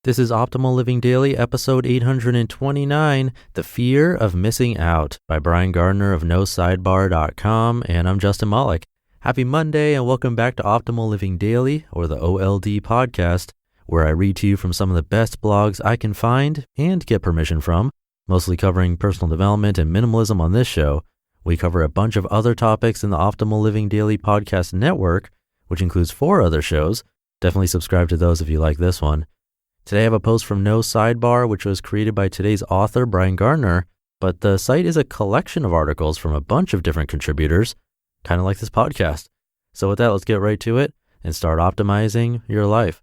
This is Optimal Living Daily, episode 829, The Fear of Missing Out by Brian Gardner of NoSidebar.com, and I'm Justin Malik. Happy Monday and welcome back to Optimal Living Daily, or the OLD podcast, where I read to you from some of the best blogs I can find and get permission from, mostly covering personal development and minimalism on this show. We cover a bunch of other topics in the Optimal Living Daily podcast network, which includes 4 other shows. Definitely subscribe to those if you like this one. Today I have a post from No Sidebar, which was created by today's author, Brian Gardner, but the site is a collection of articles from a bunch of different contributors, kind of like this podcast. So with that, let's get right to it and start optimizing your life.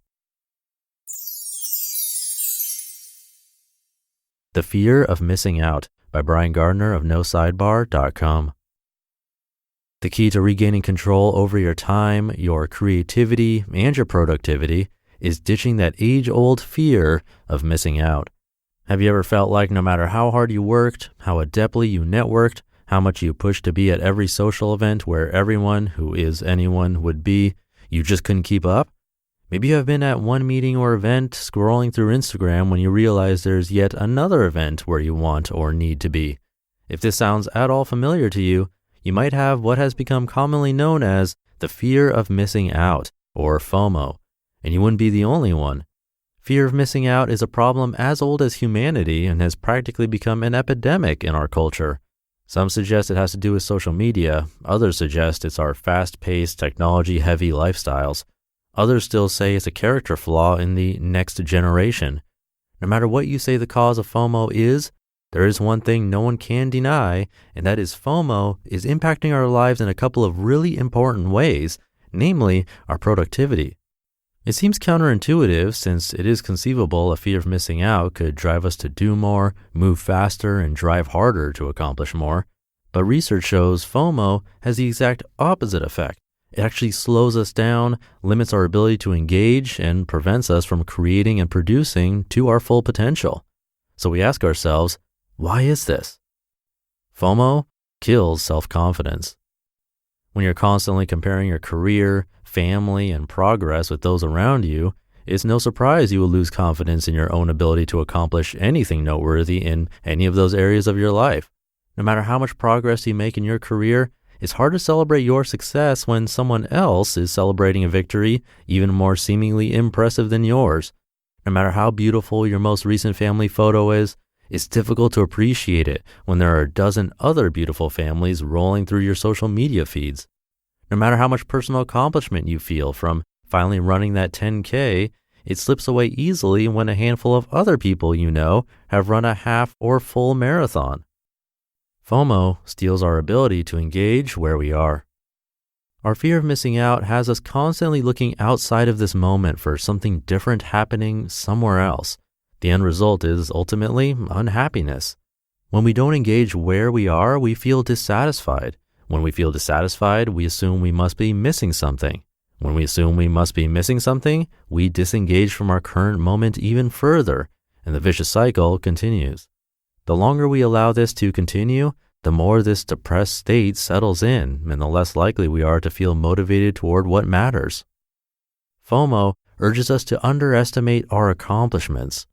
The Fear of Missing Out by Brian Gardner of NoSidebar.com. The key to regaining control over your time, your creativity, and your productivity is ditching that age-old fear of missing out. Have you ever felt like no matter how hard you worked, how adeptly you networked, how much you pushed to be at every social event where everyone who is anyone would be, you just couldn't keep up? Maybe you have been at one meeting or event scrolling through Instagram when you realize there's yet another event where you want or need to be. If this sounds at all familiar to you, you might have what has become commonly known as the fear of missing out, or FOMO. And you wouldn't be the only one. Fear of missing out is a problem as old as humanity and has practically become an epidemic in our culture. Some suggest it has to do with social media. Others suggest it's our fast-paced, technology-heavy lifestyles. Others still say it's a character flaw in the next generation. No matter what you say the cause of FOMO is, there is one thing no one can deny, and that is FOMO is impacting our lives in a couple of really important ways, namely our productivity. It seems counterintuitive since it is conceivable a fear of missing out could drive us to do more, move faster, and drive harder to accomplish more. But research shows FOMO has the exact opposite effect. It actually slows us down, limits our ability to engage, and prevents us from creating and producing to our full potential. So we ask ourselves, why is this? FOMO kills self-confidence. When you're constantly comparing your career, family, and progress with those around you, it's no surprise you will lose confidence in your own ability to accomplish anything noteworthy in any of those areas of your life. No matter how much progress you make in your career, it's hard to celebrate your success when someone else is celebrating a victory even more seemingly impressive than yours. No matter how beautiful your most recent family photo is, it's difficult to appreciate it when there are a dozen other beautiful families rolling through your social media feeds. No matter how much personal accomplishment you feel from finally running that 10K, it slips away easily when a handful of other people you know have run a half or full marathon. FOMO steals our ability to engage where we are. Our fear of missing out has us constantly looking outside of this moment for something different happening somewhere else. The end result is ultimately unhappiness. When we don't engage where we are, we feel dissatisfied. When we feel dissatisfied, we assume we must be missing something. When we assume we must be missing something, we disengage from our current moment even further, and the vicious cycle continues. The longer we allow this to continue, the more this depressed state settles in, and the less likely we are to feel motivated toward what matters. FOMO urges us to underestimate our accomplishments.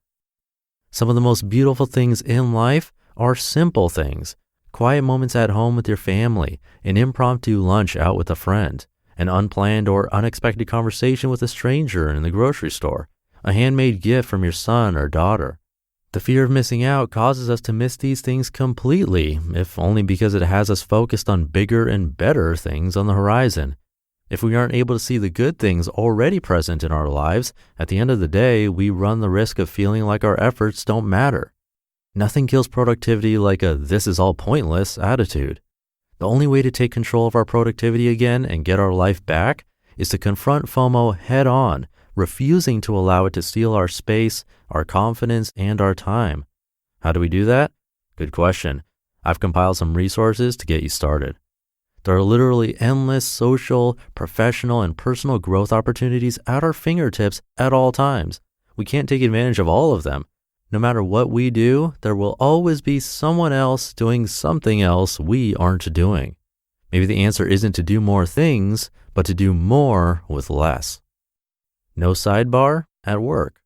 Some of the most beautiful things in life are simple things. Quiet moments at home with your family, an impromptu lunch out with a friend, an unplanned or unexpected conversation with a stranger in the grocery store, a handmade gift from your son or daughter. The fear of missing out causes us to miss these things completely, if only because it has us focused on bigger and better things on the horizon. If we aren't able to see the good things already present in our lives, at the end of the day, we run the risk of feeling like our efforts don't matter. Nothing kills productivity like a "this is all pointless" attitude. The only way to take control of our productivity again and get our life back is to confront FOMO head on, refusing to allow it to steal our space, our confidence, and our time. How do we do that? Good question. I've compiled some resources to get you started. There are literally endless social, professional, and personal growth opportunities at our fingertips at all times. We can't take advantage of all of them. No matter what we do, there will always be someone else doing something else we aren't doing. Maybe the answer isn't to do more things, but to do more with less. No sidebar at work.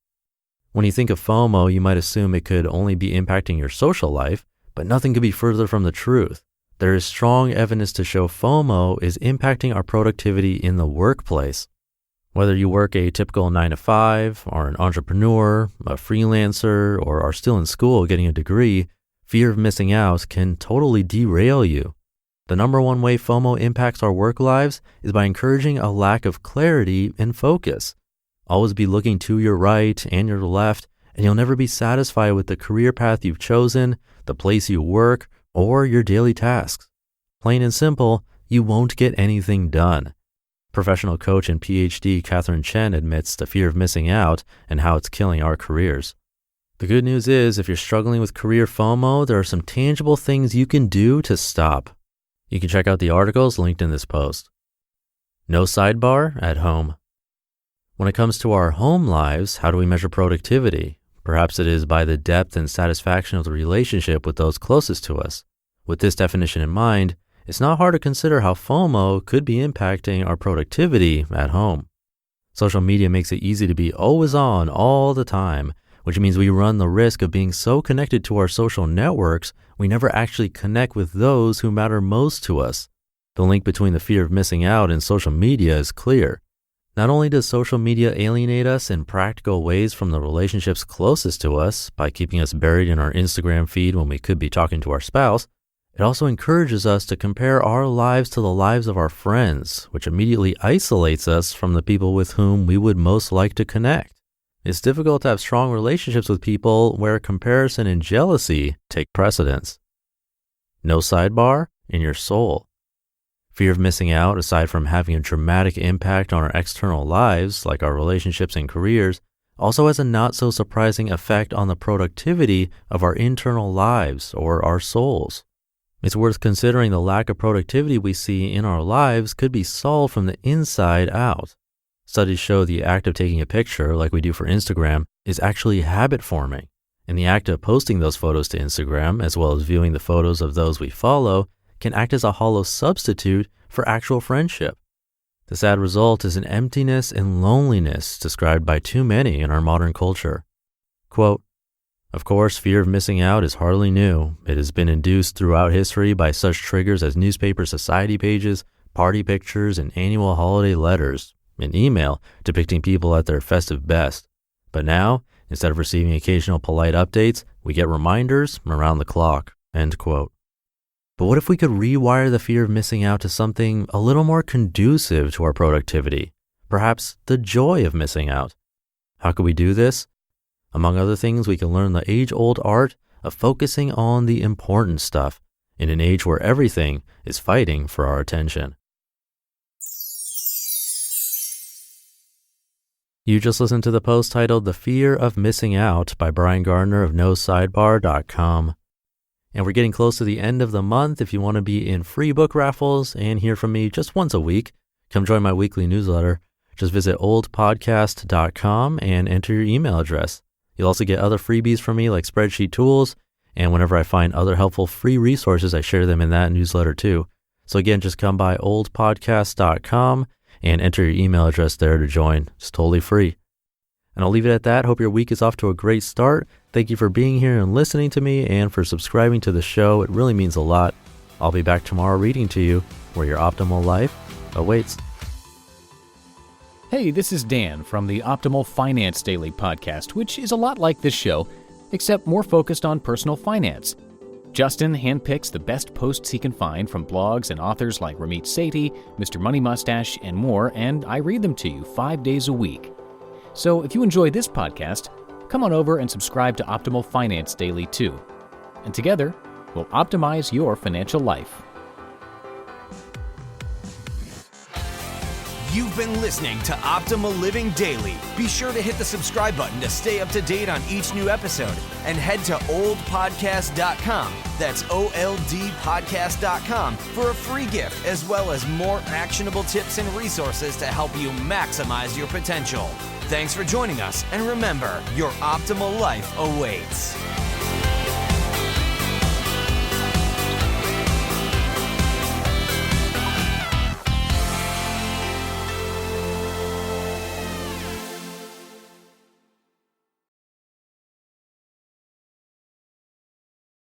When you think of FOMO, you might assume it could only be impacting your social life, but nothing could be further from the truth. There is strong evidence to show FOMO is impacting our productivity in the workplace. Whether you work a typical 9-to-5, are an entrepreneur, a freelancer, or are still in school getting a degree, fear of missing out can totally derail you. The number one way FOMO impacts our work lives is by encouraging a lack of clarity and focus. Always be looking to your right and your left, and you'll never be satisfied with the career path you've chosen, the place you work, or your daily tasks. Plain and simple, you won't get anything done. Professional coach and PhD Catherine Chen admits the fear of missing out and how it's killing our careers. The good news is, if you're struggling with career FOMO, there are some tangible things you can do to stop. You can check out the articles linked in this post. No sidebar at home. When it comes to our home lives, how do we measure productivity? Perhaps it is by the depth and satisfaction of the relationship with those closest to us. With this definition in mind, it's not hard to consider how FOMO could be impacting our productivity at home. Social media makes it easy to be always on all the time, which means we run the risk of being so connected to our social networks, we never actually connect with those who matter most to us. The link between the fear of missing out and social media is clear. Not only does social media alienate us in practical ways from the relationships closest to us by keeping us buried in our Instagram feed when we could be talking to our spouse, it also encourages us to compare our lives to the lives of our friends, which immediately isolates us from the people with whom we would most like to connect. It's difficult to have strong relationships with people where comparison and jealousy take precedence. No sidebar in your soul. Fear of missing out, aside from having a dramatic impact on our external lives, like our relationships and careers, also has a not so surprising effect on the productivity of our internal lives or our souls. It's worth considering the lack of productivity we see in our lives could be solved from the inside out. Studies show the act of taking a picture, like we do for Instagram, is actually habit forming. And the act of posting those photos to Instagram, as well as viewing the photos of those we follow, can act as a hollow substitute for actual friendship. The sad result is an emptiness and loneliness described by too many in our modern culture. Quote, "Of course, fear of missing out is hardly new. It has been induced throughout history by such triggers as newspaper society pages, party pictures, and annual holiday letters, and email depicting people at their festive best. But now, instead of receiving occasional polite updates, we get reminders around the clock." End quote. But what if we could rewire the fear of missing out to something a little more conducive to our productivity? Perhaps the joy of missing out. How could we do this? Among other things, we can learn the age-old art of focusing on the important stuff in an age where everything is fighting for our attention. You just listened to the post titled "The Fear of Missing Out" by Brian Gardner of NoSidebar.com. And we're getting close to the end of the month. If you want to be in free book raffles and hear from me just once a week, come join my weekly newsletter. Just visit oldpodcast.com and enter your email address. You'll also get other freebies from me like spreadsheet tools, and whenever I find other helpful free resources, I share them in that newsletter too. So again, just come by oldpodcast.com and enter your email address there to join. It's totally free. And I'll leave it at that. Hope your week is off to a great start. Thank you for being here and listening to me and for subscribing to the show. It really means a lot. I'll be back tomorrow reading to you where your optimal life awaits. Hey, this is Dan from the Optimal Finance Daily podcast, which is a lot like this show, except more focused on personal finance. Justin handpicks the best posts he can find from blogs and authors like Ramit Sethi, Mr. Money Mustache, and more, and I read them to you 5 days a week. So if you enjoy this podcast, come on over and subscribe to Optimal Finance Daily too. And together, we'll optimize your financial life. You've been listening to Optimal Living Daily. Be sure to hit the subscribe button to stay up to date on each new episode and head to oldpodcast.com. That's OLDpodcast.com for a free gift as well as more actionable tips and resources to help you maximize your potential. Thanks for joining us, and remember, your optimal life awaits.